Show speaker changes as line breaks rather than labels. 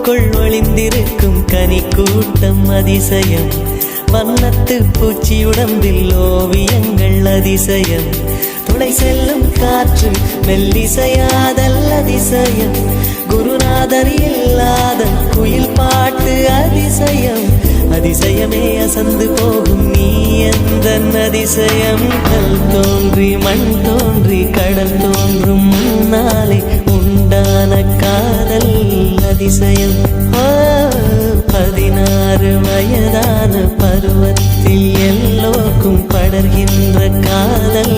பூவுக்குள் ஒளிந்திருக்கும் கனி கூட்டம் அதிசயம். வண்ணத்து பூச்சி உடம்பில் ஓவியங்கள் அதிசயம். துளை செல்லும் காற்று மெல்லிசையாதல் அதிசயம். குருநாதர் இல்லாத குயில் பாட்டு அதிசயம். அதிசயமே அசந்து போகும் நீ எந்த அதிசயம். கல் தோன்றி மண் தோன்றி கடல் தோன்றும் முன்னாலே உண்டான காதல் அதிசயம். 16 வயதான பருவத்தில் எல்லோருக்கும் படர்கின்ற காதல்